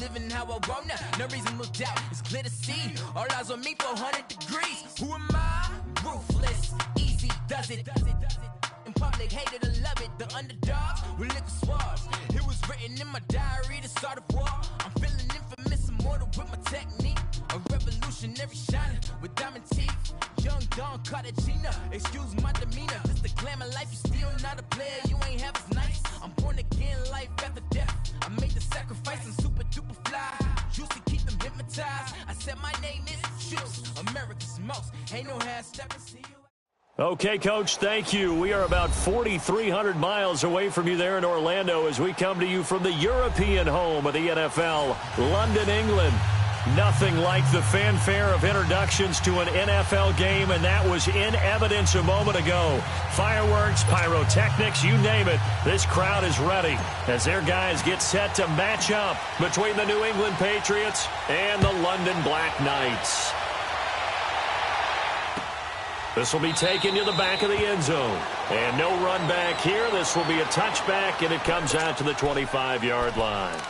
living how I want now. No reason to look out, it's clear to see. All eyes on me, 400 degrees. Who am I? Ruthless, easy, does it. In public, hated or love it. The underdogs with liquor swabs. It was written in my diary to start a war. I'm feeling infamous, immortal with my technique. A revolutionary shining with diamond teeth. Young Don Cartagena, excuse my demeanor. This the glamour life, you still not a player. You ain't half as nice. I'm born again, life after death. I made the sacrifice, I'm super duper fly. Used to keep them hypnotized. I said my name is Juice, America's most. Ain't no half stepping, see you. Okay, Coach, thank you. We are about 4,300 miles away from you there in Orlando as we come to you from the European home of the NFL, London, England. Nothing like the fanfare of introductions to an NFL game, and that was in evidence a moment ago. Fireworks, pyrotechnics, you name it. This crowd is ready as their guys get set to match up between the New England Patriots and the London Black Knights. This will be taken to the back of the end zone. And no run back here. This will be a touchback, and it comes out to the 25-yard line.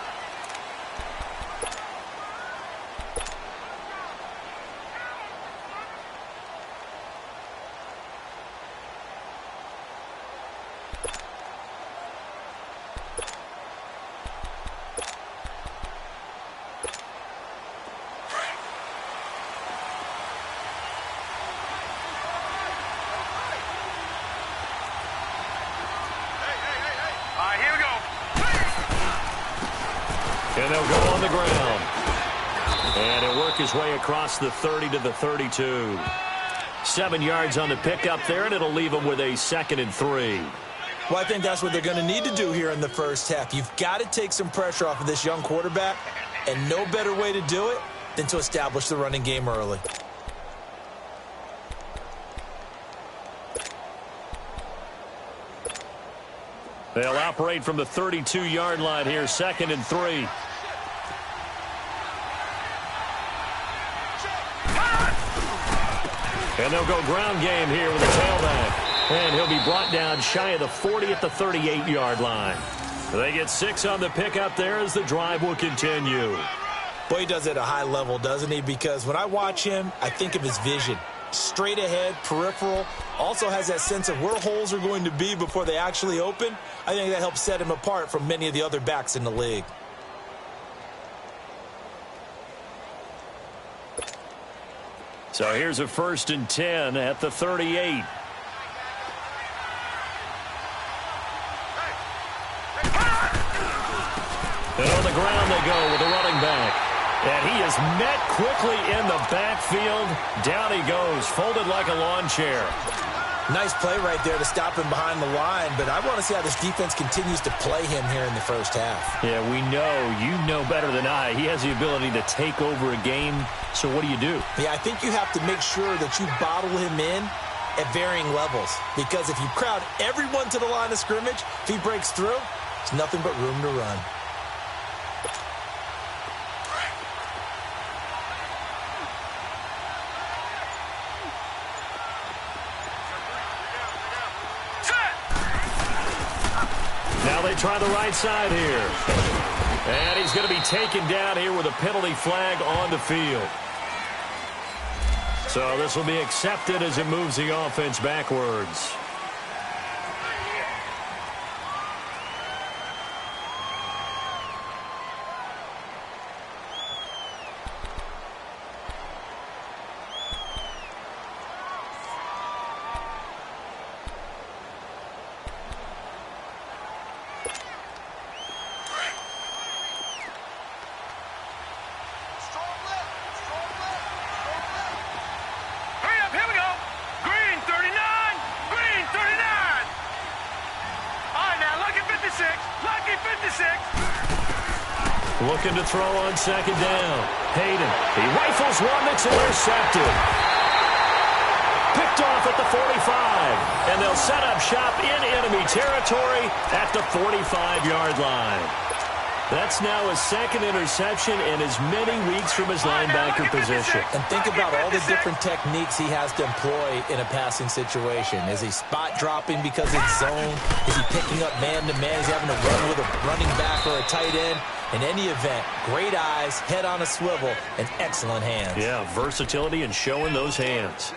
And they'll go on the ground. And he'll work his way across the 30 to the 32. 7 yards on the pickup there, and it'll leave him with a 2nd and 3. Well, I think that's what they're going to need to do here in the first half. You've got to take some pressure off of this young quarterback, and no better way to do it than to establish the running game early. They'll operate from the 32-yard line here, 2nd and 3. And they'll go ground game here with a tailback. And he'll be brought down shy of the 40 at the 38-yard line. They get 6 on the pickup there as the drive will continue. Boy, he does it at a high level, doesn't he? Because when I watch him, I think of his vision. Straight ahead, peripheral, also has that sense of where holes are going to be before they actually open. I think that helps set him apart from many of the other backs in the league. So here's a 1st and 10 at the 38. And on the ground they go with the running back. And he is met quickly in the backfield. Down he goes, folded like a lawn chair. Nice play right there to stop him behind the line, but I want to see how this defense continues to play him here in the first half. Yeah, we know. You know better than I. He has the ability to take over a game, so what do you do? Yeah, I think you have to make sure that you bottle him in at varying levels, because if you crowd everyone to the line of scrimmage, if he breaks through, there's nothing but room to run. Try the right side here. And he's going to be taken down here with a penalty flag on the field. So this will be accepted as it moves the offense backwards. Looking to throw on 2nd down. Hayden, he rifles one that's intercepted. Picked off at the 45. And they'll set up shop in enemy territory at the 45-yard line. That's now his 2nd interception in as many weeks from his linebacker position. And think about all the different techniques he has to employ in a passing situation. Is he spot dropping because it's zone? Is he picking up man-to-man? Is he having to run with a running back or a tight end? In any event, great eyes, head on a swivel, and excellent hands. Yeah, versatility and showing those hands.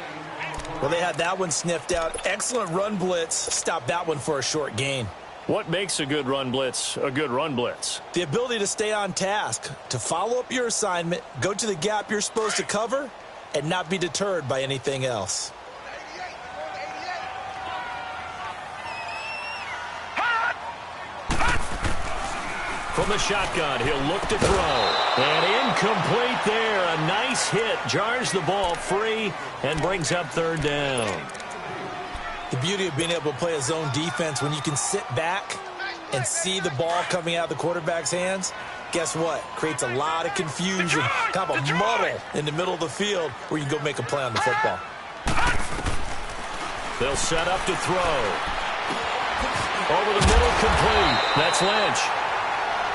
Well, they had that one sniffed out. Excellent run blitz. Stopped that one for a short gain. What makes a good run blitz a good run blitz? The ability to stay on task, to follow up your assignment, go to the gap you're supposed to cover, and not be deterred by anything else. From the shotgun, he'll look to throw. And incomplete there. A nice hit. Jars the ball free and brings up third down. The beauty of being able to play a zone defense when you can sit back and see the ball coming out of the quarterback's hands, guess what? Creates a lot of confusion, kind of a muddle in the middle of the field where you can go make a play on the football. They'll set up to throw. Over the middle, complete. That's Lynch.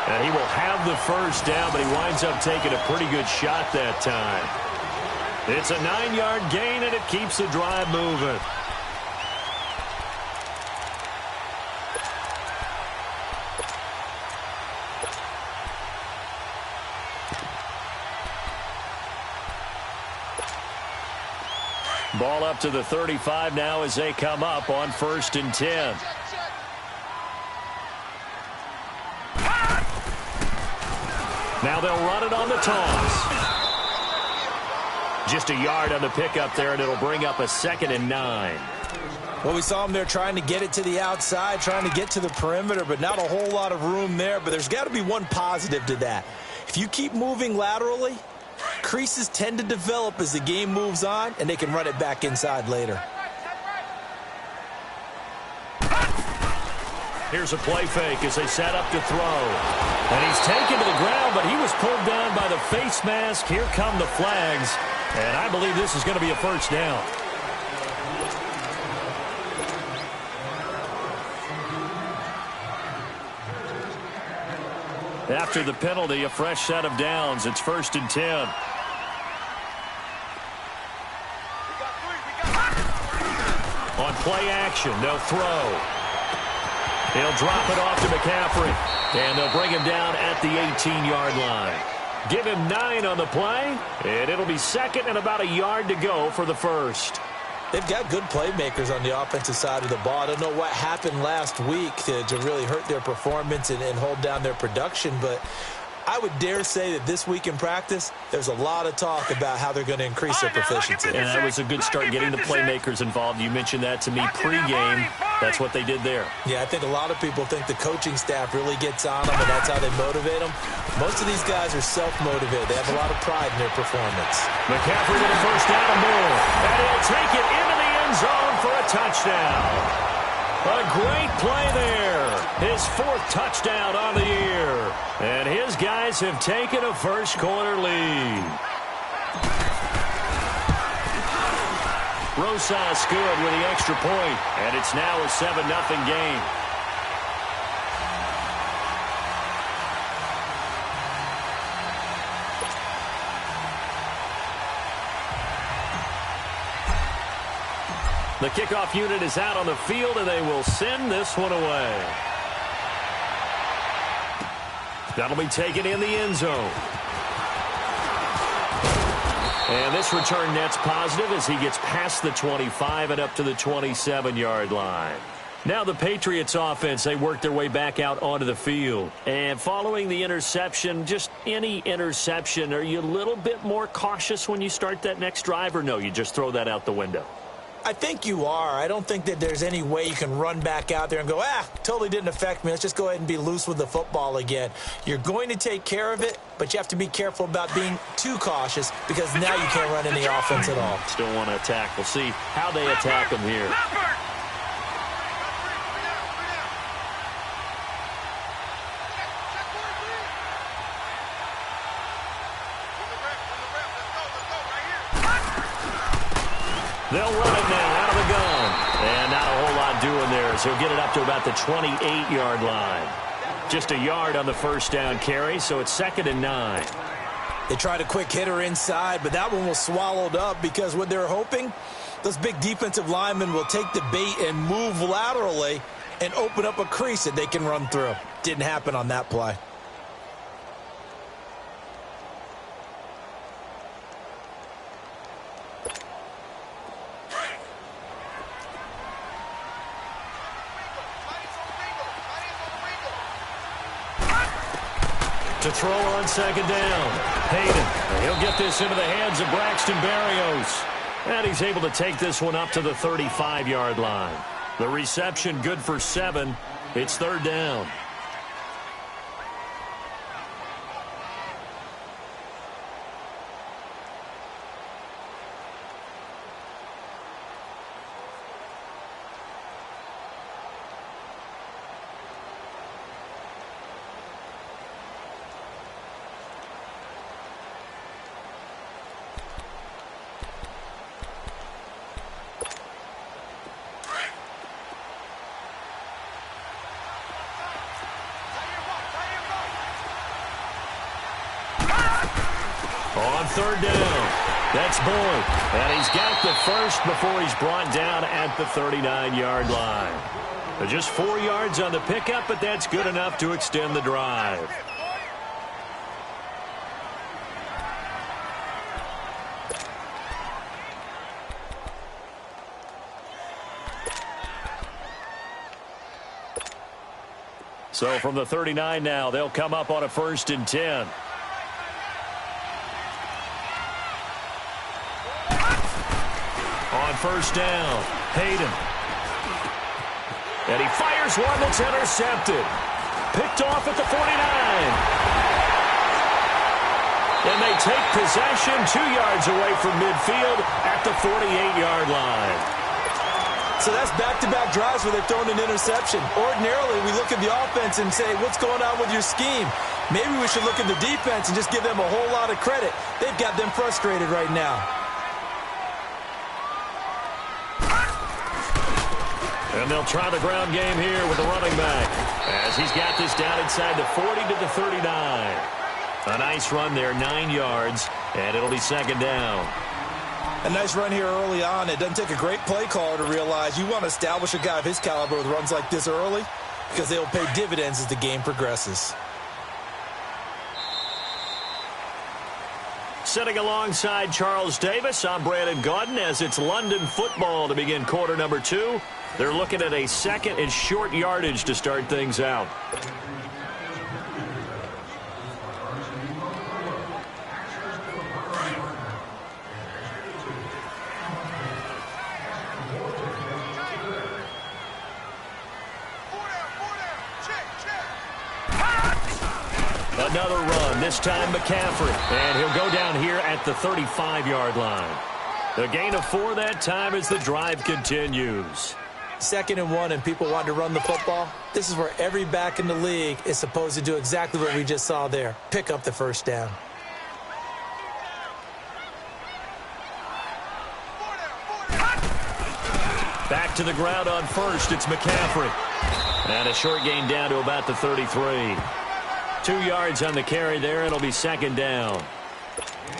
And he will have the first down, but he winds up taking a pretty good shot that time. It's a 9-yard gain, and it keeps the drive moving. Ball up to the 35 now as they come up on 1st and 10. Now they'll run it on the toss. Just a yard on the pickup there, and it'll bring up a 2nd and 9. Well, we saw them there trying to get it to the outside, trying to get to the perimeter, but not a whole lot of room there. But there's got to be one positive to that. If you keep moving laterally, creases tend to develop as the game moves on, and they can run it back inside later. Here's a play fake as they set up to throw. And he's taken to the ground, but he was pulled down by the face mask. Here come the flags. And I believe this is going to be a first down. After the penalty, a fresh set of downs. It's 1st and 10. On play action, they'll throw. He'll drop it off to McCaffrey. And they'll bring him down at the 18-yard line. Give him 9 on the play, and it'll be 2nd and about a yard to go for the first. They've got good playmakers on the offensive side of the ball. I don't know what happened last week to really hurt their performance and hold down their production, but I would dare say that this week in practice, there's a lot of talk about how they're going to increase their proficiency. And that was a good start getting the playmakers involved. You mentioned that to me pregame. That's what they did there. Yeah, I think a lot of people think the coaching staff really gets on them, and that's how they motivate them. Most of these guys are self-motivated. They have a lot of pride in their performance. McCaffrey with a first down and more. And he'll take it into the end zone for a touchdown. A great play there. His 4th touchdown on the year. And his guys have taken a first-quarter lead. Rosas good with the extra point, and it's now a 7-0 game. The kickoff unit is out on the field, and they will send this one away. That'll be taken in the end zone. And this return net's positive as he gets past the 25 and up to the 27-yard line. Now the Patriots offense, they work their way back out onto the field. And following the interception, just any interception, are you a little bit more cautious when you start that next drive, or no, you just throw that out the window? I think you are. I don't think that there's any way you can run back out there and go, totally didn't affect me. Let's just go ahead and be loose with the football again. You're going to take care of it, but you have to be careful about being too cautious because now you can't run any offense at all. Still want to attack. We'll see how they attack them here. They'll run it now out of the gun. And not a whole lot doing there as he'll get it up to about the 28-yard line. Just a yard on the first down carry, so it's 2nd and 9. They tried a quick hitter inside, but that one was swallowed up because what they're hoping, those big defensive linemen will take the bait and move laterally and open up a crease that they can run through. Didn't happen on that play. To throw on second down. Hayden. He'll get this into the hands of Braxton Berrios. And he's able to take this one up to the 35-yard line. The reception good for 7. It's third down. On third down, that's Boyd. And he's got the first before he's brought down at the 39-yard line. Just 4 yards on the pickup, but that's good enough to extend the drive. So from the 39 now, they'll come up on a 1st and 10. On first down, Hayden. And he fires one that's intercepted. Picked off at the 49. And they take possession 2 yards away from midfield at the 48-yard line. So that's back-to-back drives where they've thrown an interception. Ordinarily, we look at the offense and say, what's going on with your scheme? Maybe we should look at the defense and just give them a whole lot of credit. They've got them frustrated right now. And they'll try the ground game here with the running back as he's got this down inside the 40 to the 39. A nice run there, 9 yards, and it'll be second down. A nice run here early on. It doesn't take a great play caller to realize you want to establish a guy of his caliber with runs like this early because they will pay dividends as the game progresses. Sitting alongside Charles Davis, I'm Brandon Gaudin as it's London football to begin quarter number 2. They're looking at a second and short yardage to start things out. Another run, this time McCaffrey. And he'll go down here at the 35-yard line. The gain of 4 that time as the drive continues. 2nd and 1 and people want to run the football. This is where every back in the league is supposed to do exactly what we just saw there. Pick up the first down. Back to the ground on first. It's McCaffrey. And a short gain down to about the 33. 2 yards on the carry there. It'll be second down.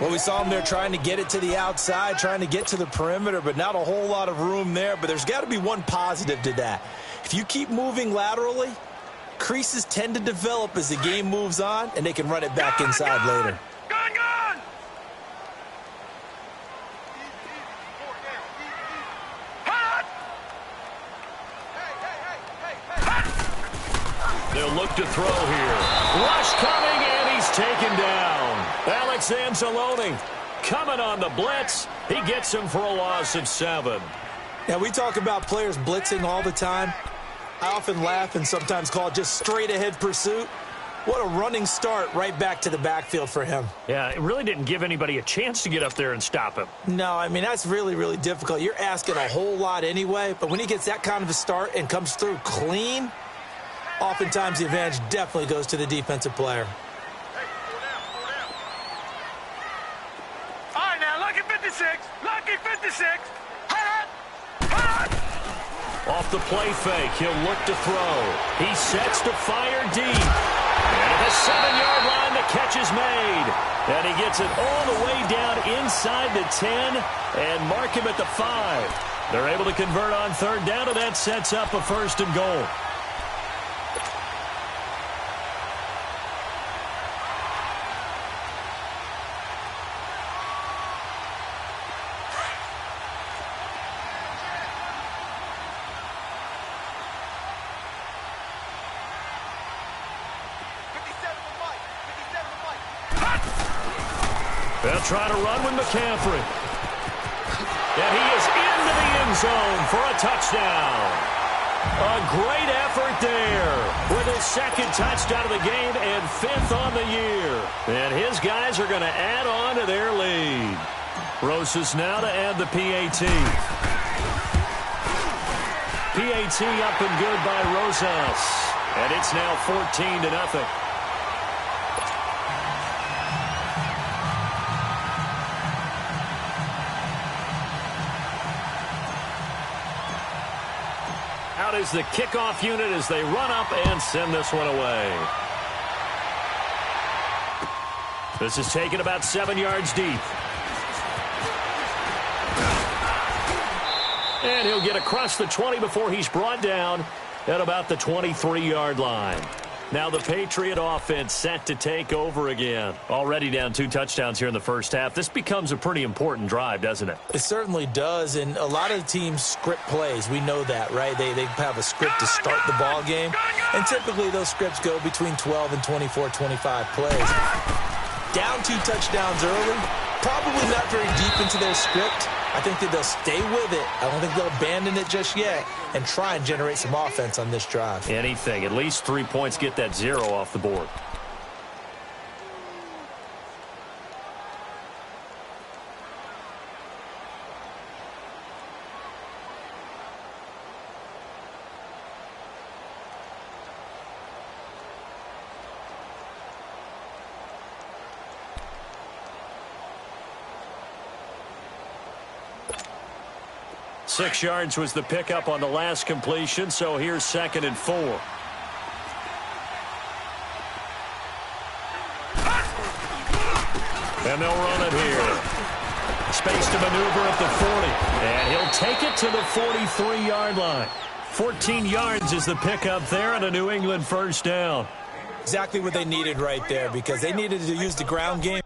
Well, we saw him there trying to get it to the outside, trying to get to the perimeter, but not a whole lot of room there. But there's got to be one positive to that. If you keep moving laterally, creases tend to develop as the game moves on, and they can run it back inside later. They'll look to throw here. Rush coming, and he's taken down. Alex Anzalone coming on the blitz. He gets him for a loss of 7. Now, we talk about players blitzing all the time. I often laugh and sometimes call it just straight-ahead pursuit. What a running start right back to the backfield for him. Yeah, it really didn't give anybody a chance to get up there and stop him. No, I mean, that's really, really difficult. You're asking a whole lot anyway, but when he gets that kind of a start and comes through clean, oftentimes the advantage definitely goes to the defensive player. All right, now, lucky 56. Lucky 56. Off the play fake, he'll look to throw. He sets to fire deep. And at the 7-yard line, the catch is made. And he gets it all the way down inside the 10 and mark him at the 5. They're able to convert on third down, and that sets up a 1st and goal. They'll try to run with McCaffrey. And he is into the end zone for a touchdown. A great effort there with his second touchdown of the game and 5th on the year. And his guys are going to add on to their lead. Rosas now to add the PAT. PAT up and good by Rosas. And it's now 14-0. Out is the kickoff unit as they run up and send this one away. This is taken about 7 yards deep. And he'll get across the 20 before he's brought down at about the 23-yard line. Now the Patriot offense set to take over again. Already down 2 touchdowns here in the first half. This becomes a pretty important drive, doesn't it? It certainly does, and a lot of teams script plays. We know that, right? They have a script to start the ball game, and typically those scripts go between 12 and 24, 25 plays. Down 2 touchdowns early, probably not very deep into their script. I think that they'll stay with it. I don't think they'll abandon it just yet and try and generate some offense on this drive. Anything. At least 3 points, get that 0 off the board. Six yards was the pickup on the last completion, so here's 2nd and 4. And they'll run it here. Space to maneuver at the 40. And he'll take it to the 43-yard line. 14 yards is the pickup there and a New England first down. Exactly what they needed right there because they needed to use the ground game.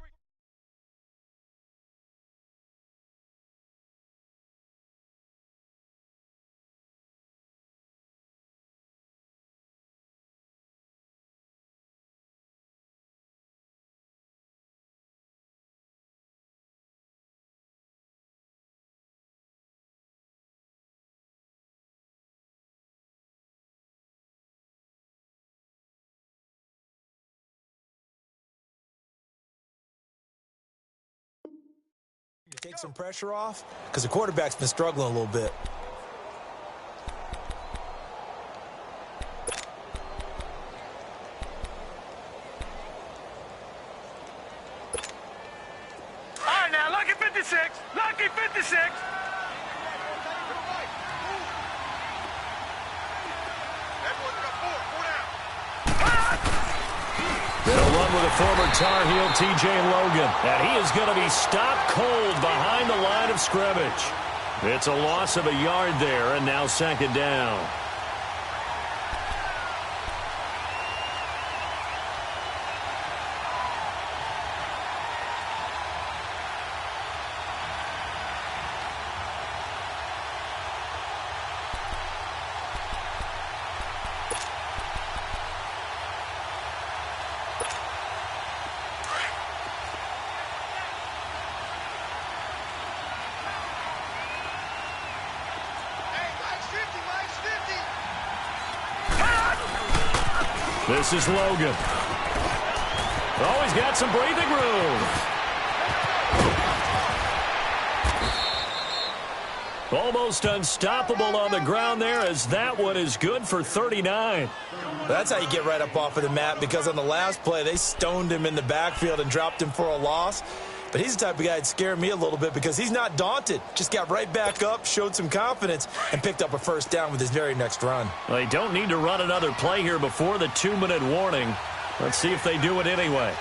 Take some pressure off because the quarterback's been struggling a little bit. All right, now, lucky 56. Lucky 56. They'll run with a former Tar Heel, T.J. Logan. And he is going to be stopped cold behind the line of scrimmage. It's a loss of a yard there, and now 2nd down. This is Logan. Oh, he's got some breathing room. Almost unstoppable on the ground there as that one is good for 39. That's how you get right up off of the mat because on the last play, they stoned him in the backfield and dropped him for a loss. But he's the type of guy that scared me a little bit because he's not daunted. Just got right back up, showed some confidence, and picked up a first down with his very next run. They don't need to run another play here before the 2-minute warning. Let's see if they do it anyway.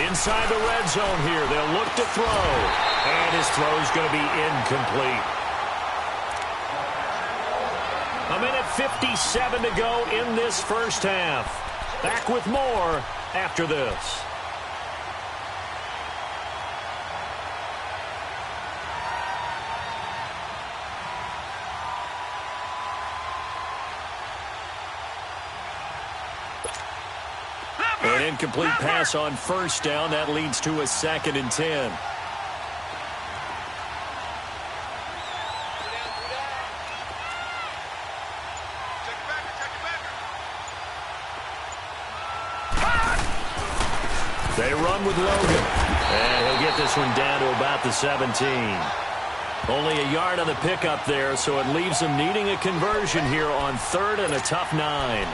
Inside the red zone here, they'll look to throw. And his throw is going to be incomplete. A minute 57 to go in this first half. Back with more after this. incomplete pass on first down. That leads to a 2nd and 10. They run with Logan. And he'll get this one down to about the 17. Only a yard on the pickup there, so it leaves them needing a conversion here on 3rd and a tough 9.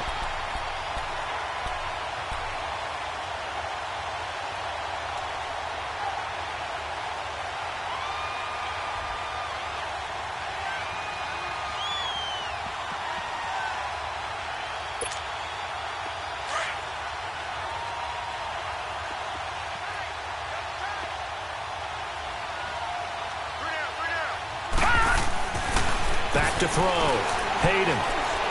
Back to throw. Hayden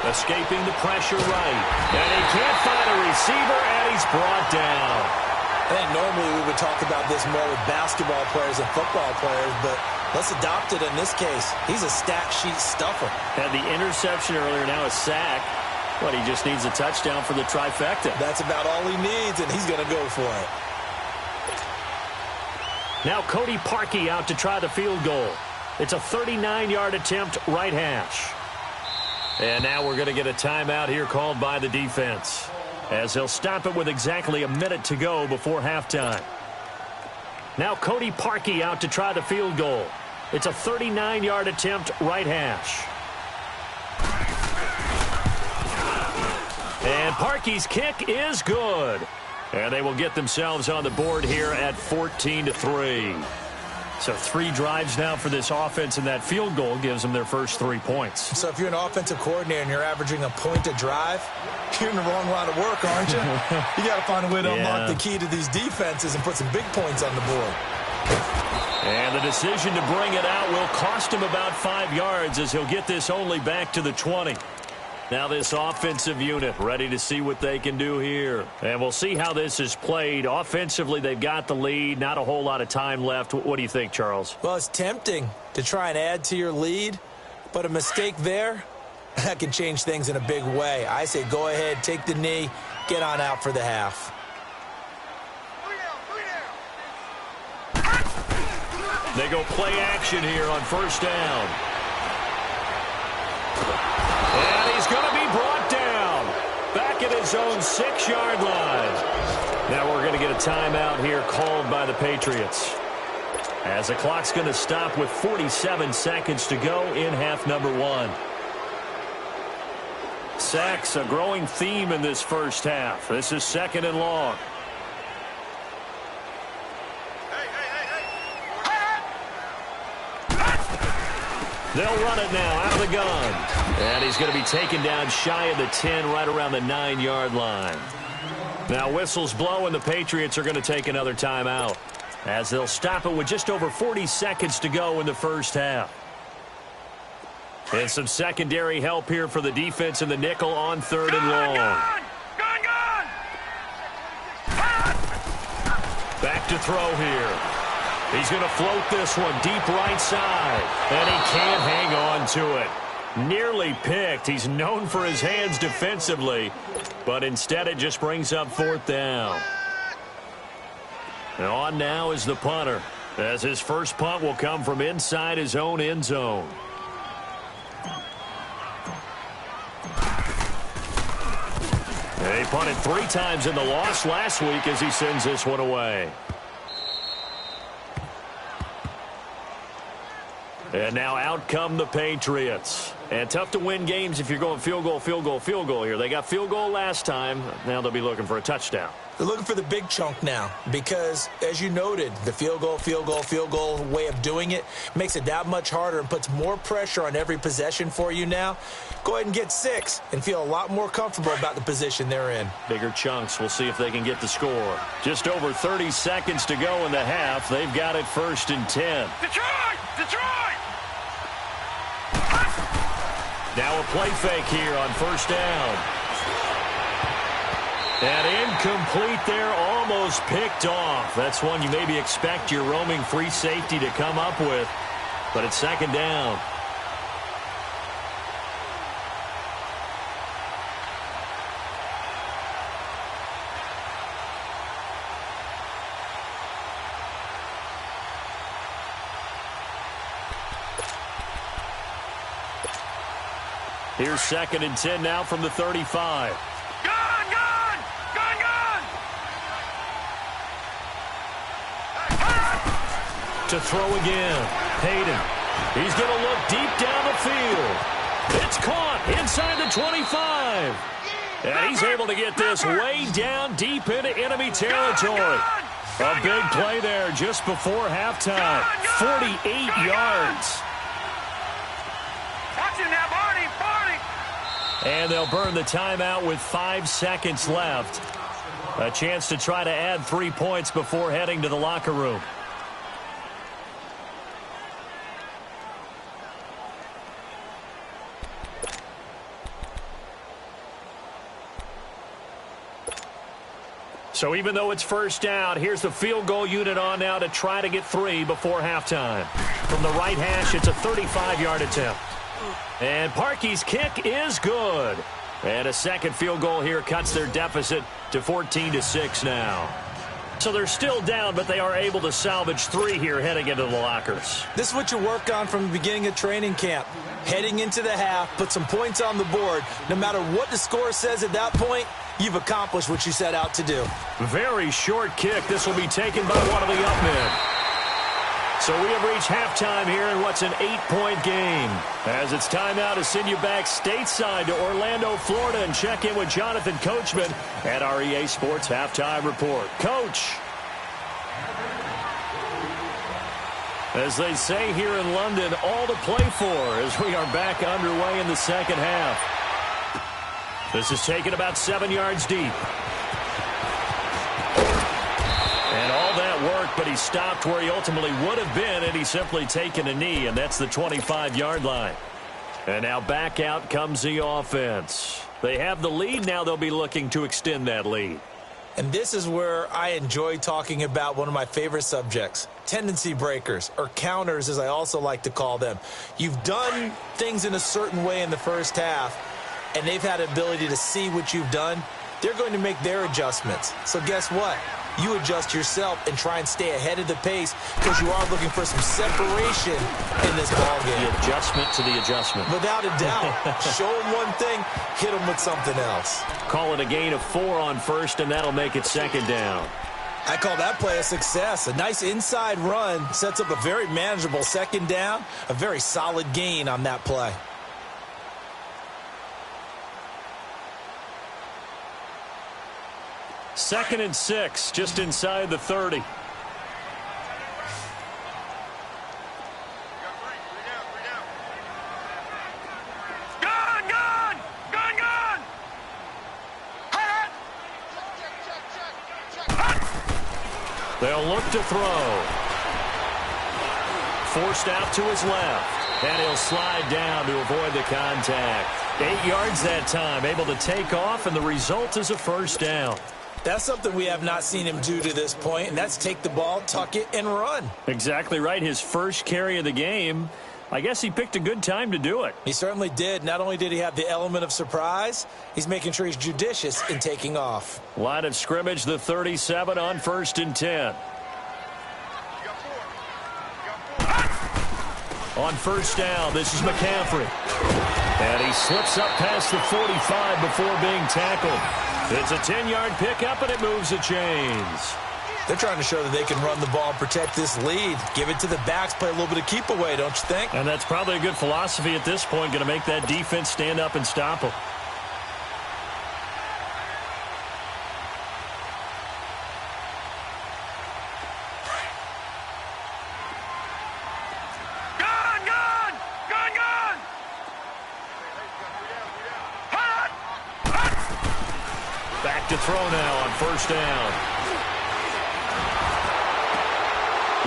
escaping the pressure right. And he can't find a receiver, and he's brought down. I think normally we would talk about this more with basketball players and football players, but let's adopt it in this case. He's a stat sheet stuffer. Had the interception earlier, now a sack. But he just needs a touchdown for the trifecta. That's about all he needs, and he's going to go for it. Now Cody Parkey out to try the field goal. It's a 39-yard attempt, right hash. And now we're going to get a timeout here called by the defense, as they'll stop it with exactly a minute to go before halftime. Now Cody Parkey out to try the field goal. It's a 39-yard attempt, right hash. And Parkey's kick is good. And they will get themselves on the board here at 14-3. So 3 drives now for this offense, and that field goal gives them their first 3 points. So if you're an offensive coordinator and you're averaging a point a drive, you're in the wrong line of work, aren't you? You got to find a way to unlock the key to these defenses and put some big points on the board. And the decision to bring it out will cost him about 5 yards, as he'll get this only back to the 20. Now this offensive unit ready to see what they can do here. And we'll see how this is played. Offensively, they've got the lead. Not a whole lot of time left. What do you think, Charles? Well, it's tempting to try and add to your lead, but a mistake there, that can change things in a big way. I say go ahead, take the knee, get on out for the half. They go play action here on first down. And he's going to be brought down back at his own 6-yard line. Now we're going to get a timeout here called by the Patriots, as the clock's going to stop with 47 seconds to go in half number 1. Sacks, a growing theme in this first half. This is 2nd and long. They'll run it now out of the gun. And he's going to be taken down shy of the 10, right around the 9-yard line. Now whistles blow, and the Patriots are going to take another timeout, as they'll stop it with just over 40 seconds to go in the first half. And some secondary help here for the defense in the nickel on 3rd and long. Gone! Back to throw here. He's going to float this one deep right side, and he can't hang on to it. Nearly picked. He's known for his hands defensively, but instead it just brings up 4th down. And on now is the punter, as his first punt will come from inside his own end zone. He punted 3 times in the loss last week as he sends this one away. And now out come the Patriots. And tough to win games if you're going field goal here. They got field goal last time. Now they'll be looking for a touchdown. They're looking for the big chunk now because, as you noted, the field goal way of doing it makes it that much harder and puts more pressure on every possession for you now. Go ahead and get 6 and feel a lot more comfortable about the position they're in. Bigger chunks. We'll see if they can get the score. Just over 30 seconds to go in the half. They've got it 1st and 10. Detroit! Now a play fake here on first down. And incomplete there, almost picked off. That's one you maybe expect your roaming free safety to come up with, but it's 2nd down. Here's 2nd and 10 now from the 35. To throw again. Hayden. He's going to look deep down the field. It's caught inside the 25. And he's able to get this way down deep into enemy territory. A big play there just before halftime. 48 yards. Watch it now, Barney. And they'll burn the timeout with 5 seconds left. A chance to try to add 3 points before heading to the locker room. So even though it's first down, here's the field goal unit on now to try to get 3 before halftime. From the right hash, it's a 35-yard attempt. And Parkey's kick is good. And a second field goal here cuts their deficit to 14-6 now. So they're still down, but they are able to salvage 3 here heading into the lockers. This is what you work on from the beginning of training camp. Heading into the half, put some points on the board. No matter what the score says at that point, you've accomplished what you set out to do. Very short kick. This will be taken by one of the up men. So we have reached halftime here in what's an 8-point game. As it's time now to send you back stateside to Orlando, Florida, and check in with Jonathan Coachman at our EA Sports Halftime Report. Coach. As they say here in London, all to play for as we are back underway in the second half. This is taken about 7 yards deep. And all that work, but he stopped where he ultimately would have been had he simply taken a knee, and that's the 25-yard line. And now back out comes the offense. They have the lead. Now they'll be looking to extend that lead. And this is where I enjoy talking about one of my favorite subjects, tendency breakers, or counters as I also like to call them. You've done things in a certain way in the first half, and they've had the ability to see what you've done. They're going to make their adjustments. So guess what? You adjust yourself and try and stay ahead of the pace because you are looking for some separation in this ballgame. The adjustment to the adjustment. Without a doubt. Show them one thing, hit them with something else. Call it a gain of 4 on first, and that'll make it second down. I call that play a success. A nice inside run sets up a very manageable second down, a very solid gain on that play. Second and 6, just inside the 30. Gun! They'll look to throw. Forced out to his left. And he'll slide down to avoid the contact. 8 yards that time, able to take off, and the result is a first down. That's something we have not seen him do to this point, and that's take the ball, tuck it, and run. Exactly right. His first carry of the game. I guess he picked a good time to do it. He certainly did. Not only did he have the element of surprise, he's making sure he's judicious in taking off. Line of scrimmage, the 37 on 1st and 10. On first down, this is McCaffrey. And he slips up past the 45 before being tackled. It's a 10-yard pickup, and it moves the chains. They're trying to show that they can run the ball and protect this lead. Give it to the backs, play a little bit of keep away, don't you think? And that's probably a good philosophy at this point, going to make that defense stand up and stop them. Back to throw now on first down.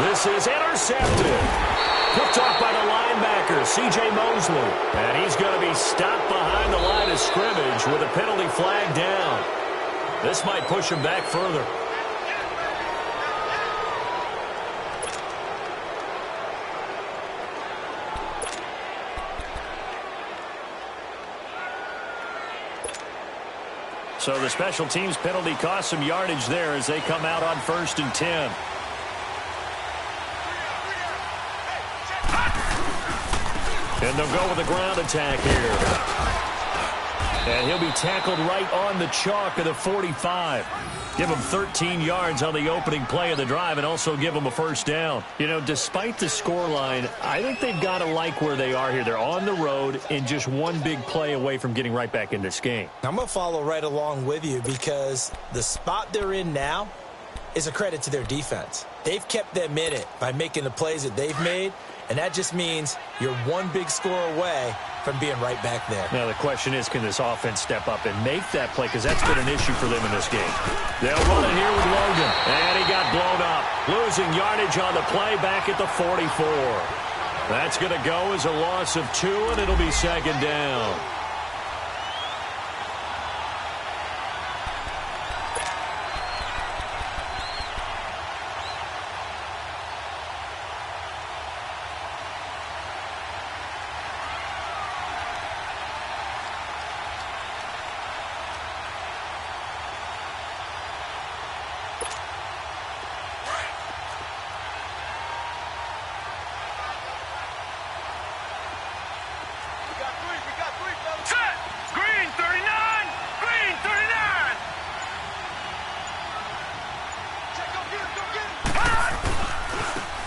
This is intercepted. Picked off by the linebacker, C.J. Mosley. And he's going to be stopped behind the line of scrimmage with a penalty flag down. This might push him back further. So the special teams penalty cost some yardage there as they come out on 1st and 10. And they'll go with a ground attack here. And he'll be tackled right on the chalk of the 45. Give him 13 yards on the opening play of the drive and also give him a first down. You know, despite the scoreline, I think they've got to like where they are here. They're on the road and just one big play away from getting right back in this game. I'm going to follow right along with you because the spot they're in now is a credit to their defense. They've kept them in it by making the plays that they've made, and that just means you're one big score away from being right back there. Now the question is, can this offense step up and make that play? Because that's been an issue for them in this game. They'll run it here with Logan. And he got blown up. Losing yardage on the play back at the 44. That's going to go as a loss of 2, and it'll be second down.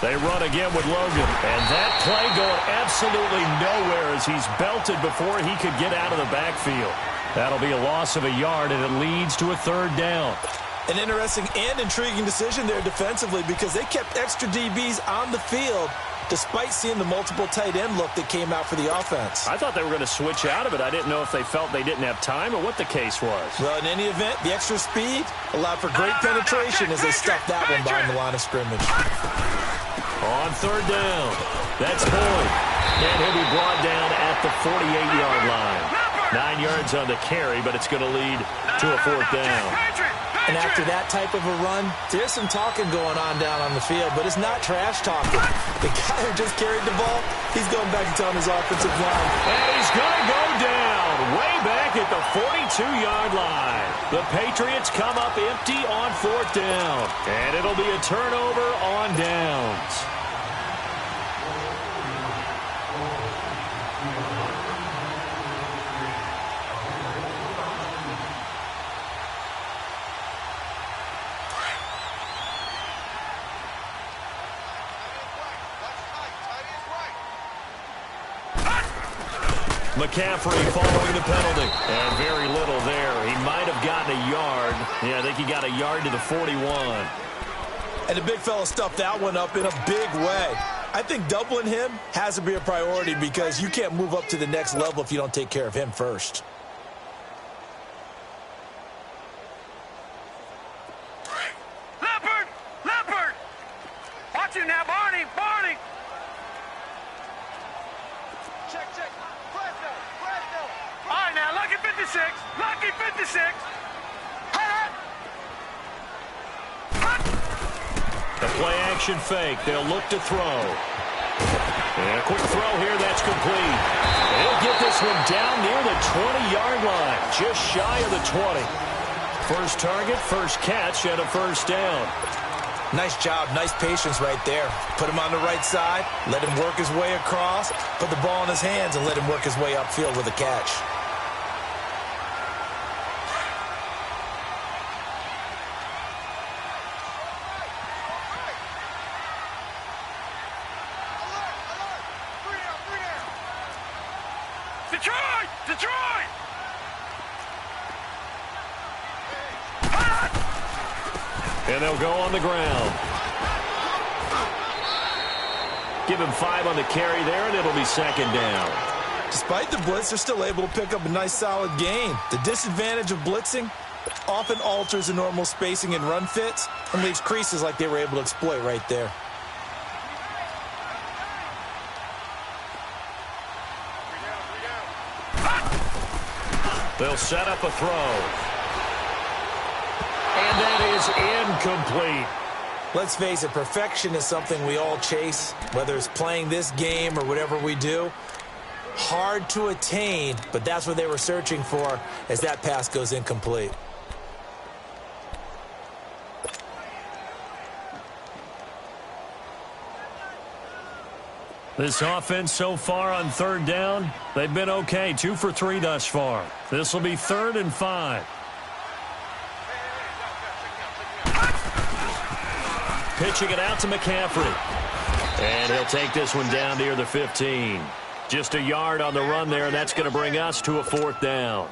They run again with Logan. And that play going absolutely nowhere as he's belted before he could get out of the backfield. That'll be a loss of a yard, and it leads to a third down. An interesting and intriguing decision there defensively because they kept extra DBs on the field despite seeing the multiple tight end look that came out for the offense. I thought they were going to switch out of it. I didn't know if they felt they didn't have time or what the case was. Well, in any event, the extra speed allowed for great penetration as they stuffed that one behind the line of scrimmage. On third down, that's Boyd. And he'll be brought down at the 48-yard line. 9 yards on the carry, but it's going to lead to a fourth down. And after that type of a run, there's some talking going on down on the field, but it's not trash talking. The guy who just carried the ball, he's going back to tell his offensive line. And he's going to go down way back at the 42-yard line. The Patriots come up empty on fourth down, and it'll be a turnover on downs. McCaffrey following the penalty. And very little there. He might have gotten a yard. Yeah, I think he got a yard to the 41. And the big fella stuffed that one up in a big way. I think doubling him has to be a priority because you can't move up to the next level if you don't take care of him first. Leopard! Leopard! Watch it now, Barney! Barney! Check, check. Fresno! Fresno! All right, now, Lucky 56! Lucky 56! The play action fake. They'll look to throw. And a quick throw here. That's complete. They'll get this one down near the 20-yard line. Just shy of the 20. First target, first catch, and a first down. Nice job. Nice patience right there. Put him on the right side. Let him work his way across. Put the ball in his hands and let him work his way upfield with a catch. Detroit! Detroit! And they'll go on the ground. Give him 5 on the carry there, and it'll be second down. Despite the blitz, they're still able to pick up a nice solid gain. The disadvantage of blitzing often alters the normal spacing and run fits and leaves creases like they were able to exploit right there. They'll set up a throw. And that is incomplete. Let's face it, perfection is something we all chase, whether it's playing this game or whatever we do. Hard to attain, but that's what they were searching for as that pass goes incomplete. This offense so far on third down, they've been okay. 2 for 3 thus far. This will be 3rd and 5. Pitching it out to McCaffrey. And he'll take this one down near the 15. Just a yard on the run there, and that's going to bring us to a 4th down.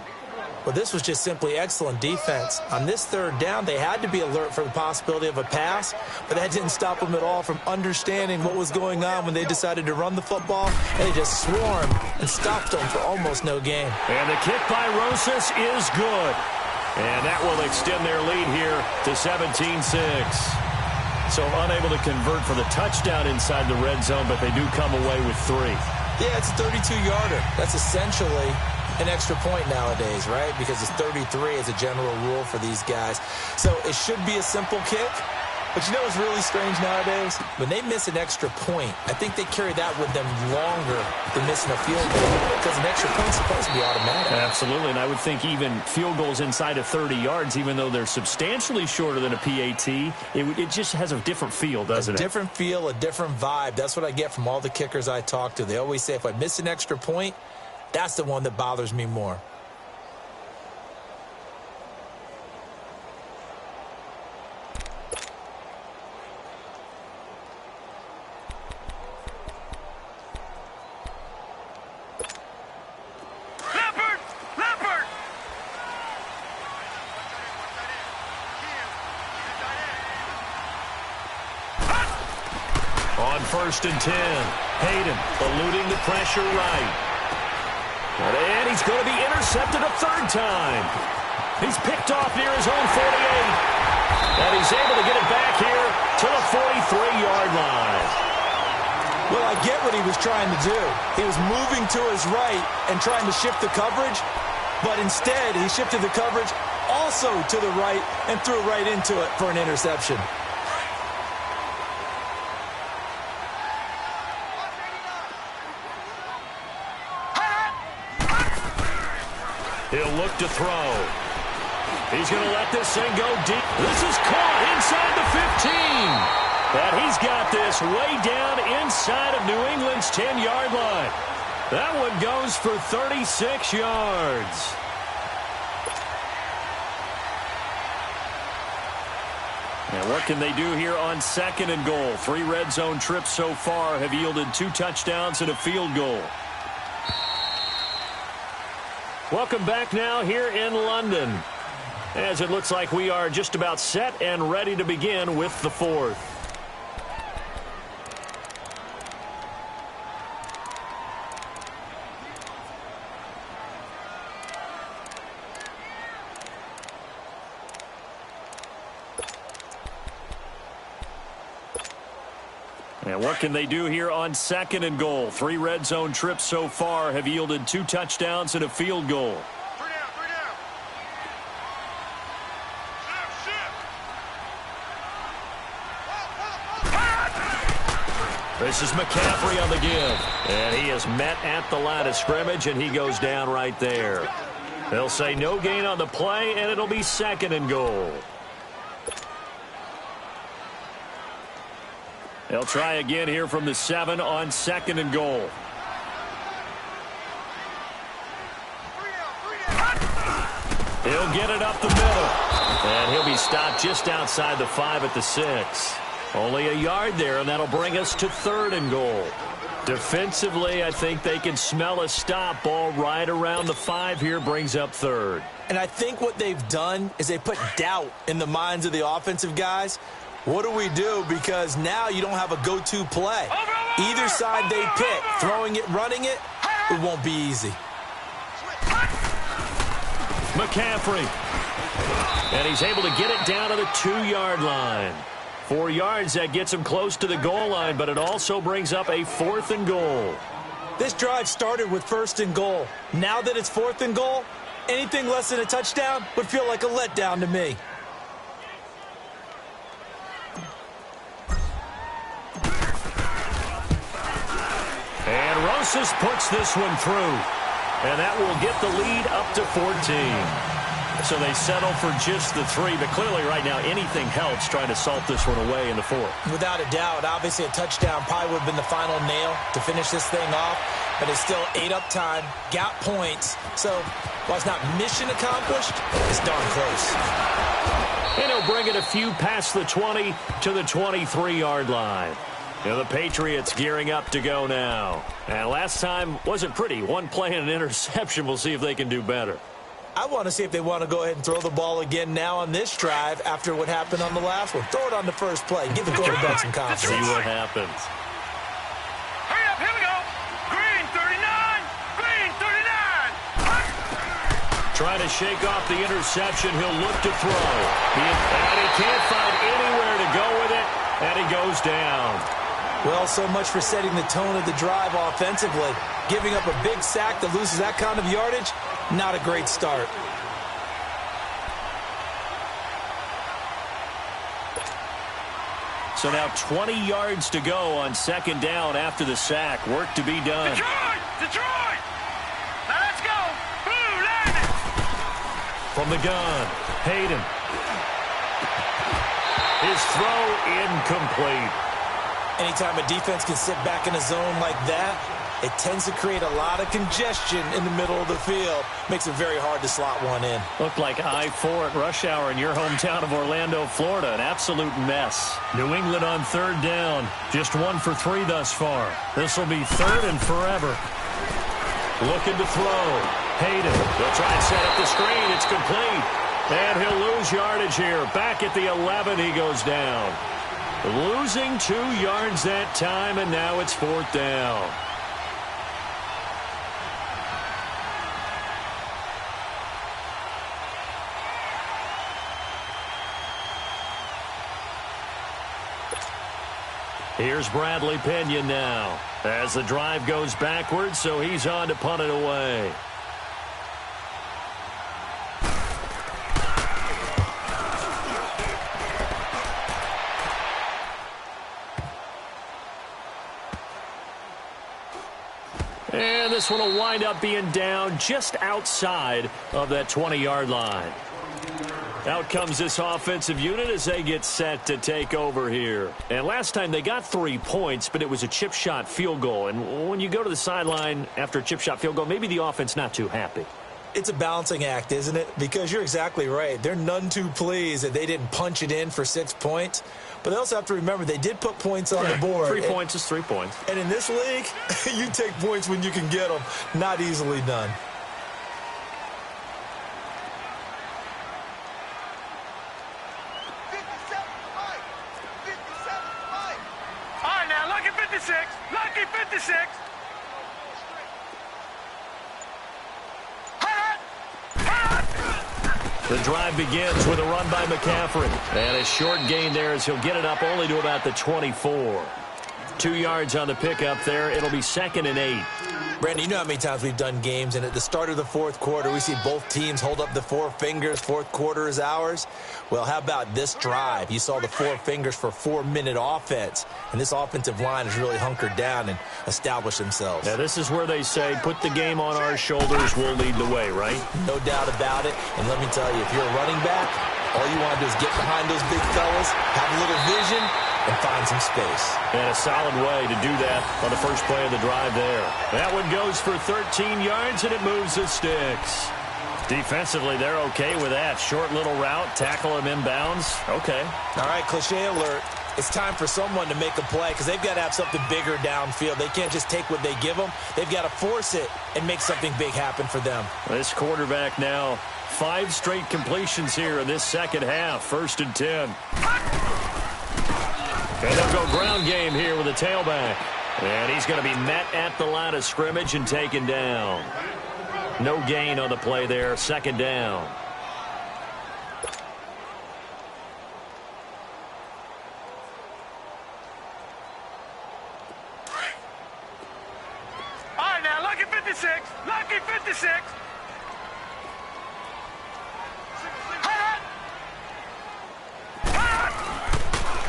Well, this was just simply excellent defense. On this 3rd down, they had to be alert for the possibility of a pass, but that didn't stop them at all from understanding what was going on when they decided to run the football, and they just swarmed and stopped them for almost no gain. And the kick by Rosas is good. And that will extend their lead here to 17-6. So unable to convert for the touchdown inside the red zone, but they do come away with 3. Yeah, it's a 32-yarder. That's essentially an extra point nowadays, right? Because it's 33 as a general rule for these guys. So it should be a simple kick. But you know what's really strange nowadays? When they miss an extra point, I think they carry that with them longer than missing a field goal because an extra point's supposed to be automatic. Absolutely, and I would think even field goals inside of 30 yards, even though they're substantially shorter than a PAT, it just has a different feel, doesn't it? A different feel, a different vibe. That's what I get from all the kickers I talk to. They always say if I miss an extra point, that's the one that bothers me more. On 1st and 10, Hayden eluding the pressure right. And he's going to be intercepted a 3rd time. He's picked off near his own 48. And he's able to get it back here to the 43-yard line. Well, I get what he was trying to do. He was moving to his right and trying to shift the coverage, but instead he shifted the coverage also to the right and threw right into it for an interception. He'll look to throw. He's going to let this thing go deep. This is caught inside the 15. And he's got this way down inside of New England's 10-yard line. That one goes for 36 yards. And what can they do here on 2nd and goal? 3 red zone trips so far have yielded 2 touchdowns and a field goal. Welcome back now here in London, as it looks like we are just about set and ready to begin with the 4th. And what can they do here on 2nd and goal? 3 red zone trips so far have yielded 2 touchdowns and a field goal. 3 down, 3 down. Shift. This is McCaffrey on the give. And he is met at the line of scrimmage, and he goes down right there. They'll say no gain on the play, and it'll be 2nd and goal. They'll try again here from the 7 on 2nd and goal. He'll get it up the middle. And he'll be stopped just outside the 5 at the 6. Only a yard there, and that'll bring us to 3rd and goal. Defensively, I think they can smell a stop. Ball right around the 5 here brings up 3rd. And I think what they've done is they put doubt in the minds of the offensive guys. What do we do? Because now you don't have a go-to play. Either side they pick, throwing it, running it, it won't be easy. McCaffrey. And he's able to get it down to the 2-yard line. 4 yards, that gets him close to the goal line, but it also brings up a 4th and goal. This drive started with 1st and goal. Now that it's 4th and goal, anything less than a touchdown would feel like a letdown to me. And Rosas puts this one through. And that will get the lead up to 14. So they settle for just the 3, but clearly right now anything helps trying to salt this one away in the 4th. Without a doubt, obviously a touchdown probably would have been the final nail to finish this thing off, but it's still ate up time, got points, so while it's not mission accomplished, it's darn close. And he'll bring it a few past the 20 to the 23-yard line. Now the Patriots gearing up to go now. And last time wasn't pretty. One play and an interception. We'll see if they can do better. I want to see if they want to go ahead and throw the ball again now on this drive after what happened on the last one. Throw it on the first play. Give the quarterback some confidence. See what happens. Hurry up, here we go. Green 39, green 39. Trying to shake off the interception. He'll look to throw. And he can't find anywhere to go with it. And he goes down. Well, so much for setting the tone of the drive offensively. Giving up a big sack that loses that kind of yardage, not a great start. So now 20 yards to go on second down after the sack. Work to be done. Detroit! Detroit! Now let's go! Blue Lightning! From the gun, Hayden. His throw incomplete. Anytime a defense can sit back in a zone like that, it tends to create a lot of congestion in the middle of the field. Makes it very hard to slot one in. Looked like I-4 at rush hour in your hometown of Orlando, Florida. An absolute mess. New England on third down. Just 1 for 3 thus far. This will be 3rd and forever. Looking to throw. Hayden. They'll try and set up the screen. It's complete. And he'll lose yardage here. Back at the 11, he goes down. Losing 2 yards that time, and now it's 4th down. Here's Bradley Pinion now as the drive goes backwards, so he's on to punt it away. And this one will wind up being down just outside of that 20-yard line. Out comes this offensive unit as they get set to take over here. And last time they got 3 points, but it was a chip shot field goal. And when you go to the sideline after a chip shot field goal, maybe the offense not too happy. It's a balancing act, isn't it? Because you're exactly right. They're none too pleased that they didn't punch it in for 6 points. But they also have to remember they did put points on the board. 3 points is 3 points. And in this league, you take points when you can get them. Not easily done. All right, now, lucky 56. Lucky 56. The drive begins with a run by McCaffrey. And a short gain there as he'll get it up only to about the 24. 2 yards on the pickup there. It'll be 2nd and 8. Brandon, you know how many times we've done games, and at the start of the 4th quarter, we see both teams hold up the 4 fingers. 4th quarter is ours. Well, how about this drive? You saw the 4 fingers for 4-minute offense, and this offensive line has really hunkered down and established themselves. Now, this is where they say, put the game on our shoulders, we'll lead the way, right? No doubt about it. And let me tell you, if you're a running back, all you want to do is get behind those big fellas, have a little vision, and find some space. And a solid way to do that on the first play of the drive there. That one goes for 13 yards, and it moves the sticks. Defensively, they're okay with that. Short little route, tackle him inbounds. Okay. All right, cliche alert. It's time for someone to make a play because they've got to have something bigger downfield. They can't just take what they give them. They've got to force it and make something big happen for them. This quarterback now, 5 straight completions here in this second half. 1st and 10. And they'll go ground game here with a tailback. And he's going to be met at the line of scrimmage and taken down. No gain on the play there. 2nd down. All right, now, lucky 56. Lucky 56.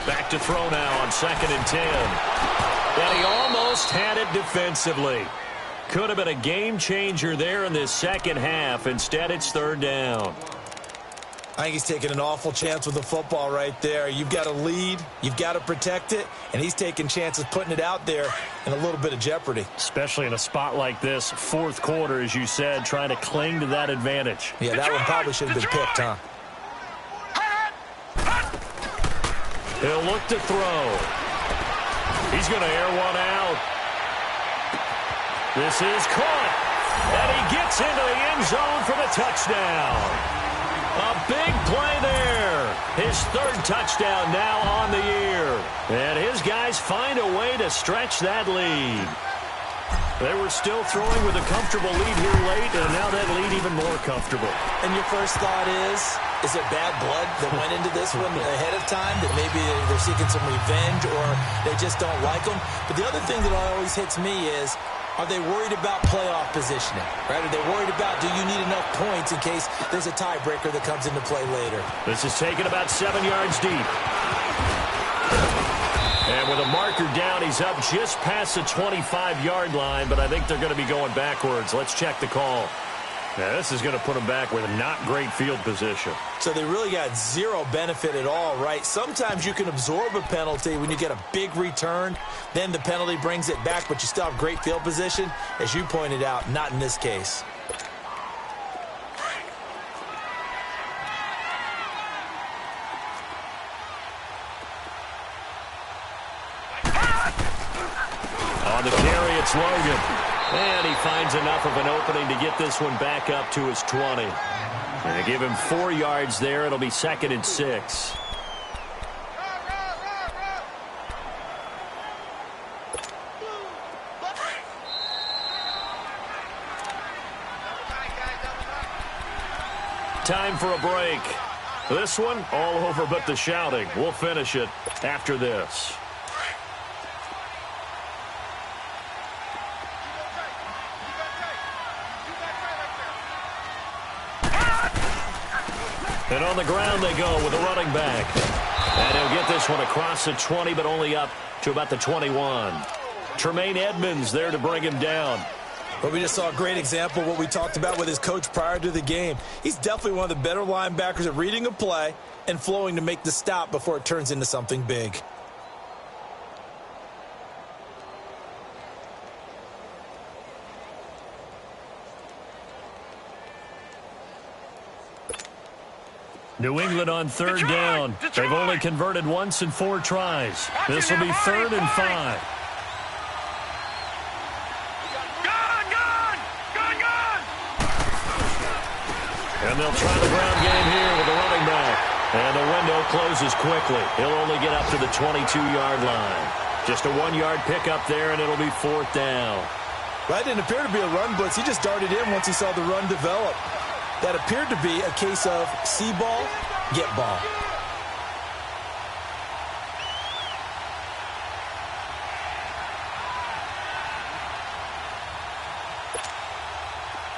Back to throw now on 2nd and 10. And he almost had it defensively. Could have been a game changer there in this second half. Instead, it's 3rd down. I think he's taking an awful chance with the football right there. You've got to lead, you've got to protect it, and he's taking chances putting it out there in a little bit of jeopardy. Especially in a spot like this, fourth quarter, as you said, trying to cling to that advantage. Yeah, that one probably should have been picked, huh? He'll look to throw. He's going to air one out. This is caught, and he gets into the end zone for the touchdown. A big play there. His third touchdown now on the year. And his guys find a way to stretch that lead. They were still throwing with a comfortable lead here late, and now that lead even more comfortable. And your first thought is it bad blood that went into this one ahead of time, that maybe they're seeking some revenge or they just don't like them? But the other thing that always hits me is, are they worried about playoff positioning? Right? Are they worried about, do you need enough points in case there's a tiebreaker that comes into play later? This is taken about 7 yards deep. And with a marker down, he's up just past the 25-yard line, but I think they're going to be going backwards. Let's check the call. Now, this is going to put them back with a not great field position. So they really got zero benefit at all, right? Sometimes you can absorb a penalty when you get a big return. Then the penalty brings it back, but you still have great field position. As you pointed out, not in this case. On the carry, it's Logan. And he finds enough of an opening to get this one back up to his 20. And they give him 4 yards there. It'll be 2nd and 6. Time for a break. This one, all over but the shouting. We'll finish it after this. And on the ground they go with a running back. And he'll get this one across the 20, but only up to about the 21. Tremaine Edmonds there to bring him down. But we just saw a great example of what we talked about with his coach prior to the game. He's definitely one of the better linebackers at reading a play and flowing to make the stop before it turns into something big. New England on third down. They've only converted once in 4 tries. This will be 3rd and 5. And they'll try the ground game here with the running back. And the window closes quickly. He'll only get up to the 22-yard line. Just a 1-yard pickup there, and it'll be 4th down. Well, that didn't appear to be a run blitz. He just darted in once he saw the run develop. That appeared to be a case of see ball, get ball.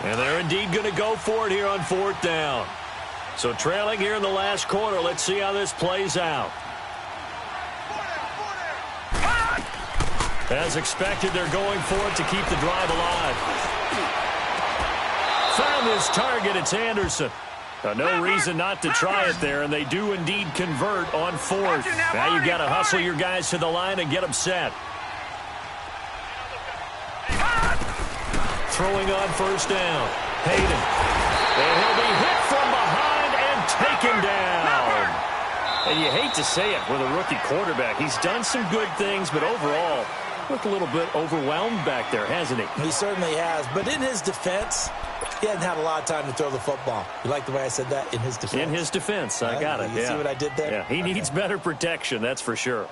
And they're indeed going to go for it here on 4th down. So trailing here in the last quarter. Let's see how this plays out. As expected, they're going for it to keep the drive alive. Found his target. It's Anderson. No reason not to try it there, and they do indeed convert on 4th. Now you've got to hustle your guys to the line and get them set. Throwing on 1st down. Hayden. And he'll be hit from behind and taken down. And you hate to say it with a rookie quarterback. He's done some good things, but overall, looked a little bit overwhelmed back there, hasn't he? He certainly has. But in his defense, he hasn't had a lot of time to throw the football. You like the way I said that? In his defense. In his defense. I got it. You see what I did there? Yeah, he needs better protection, that's for sure.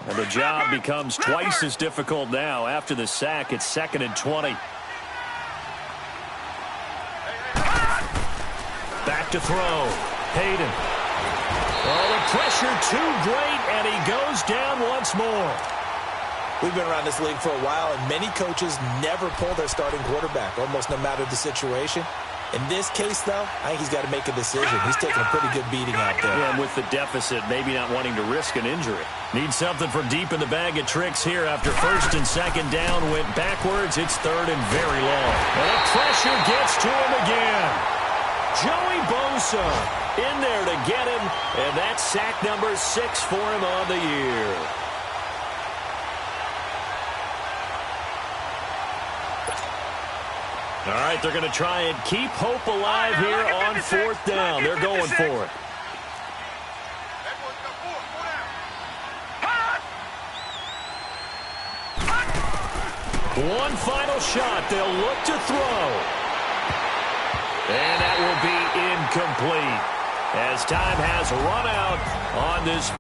And the job becomes twice as difficult now. After the sack, it's 2nd and 20. Back to throw. Hayden. Oh, the pressure too great, and he goes down once more. We've been around this league for a while, and many coaches never pull their starting quarterback, almost no matter the situation. In this case, though, I think he's got to make a decision. He's taking a pretty good beating out there. Yeah, and with the deficit, maybe not wanting to risk an injury. Needs something from deep in the bag of tricks here after first and second down went backwards. It's third and very long. And the pressure gets to him again. Joey Bosa in there to get him, and that's sack number 6 for him on the year. All right, they're going to try and keep hope alive here on 4th down. They're going for it. One final shot. They'll look to throw. And that will be incomplete as time has run out on this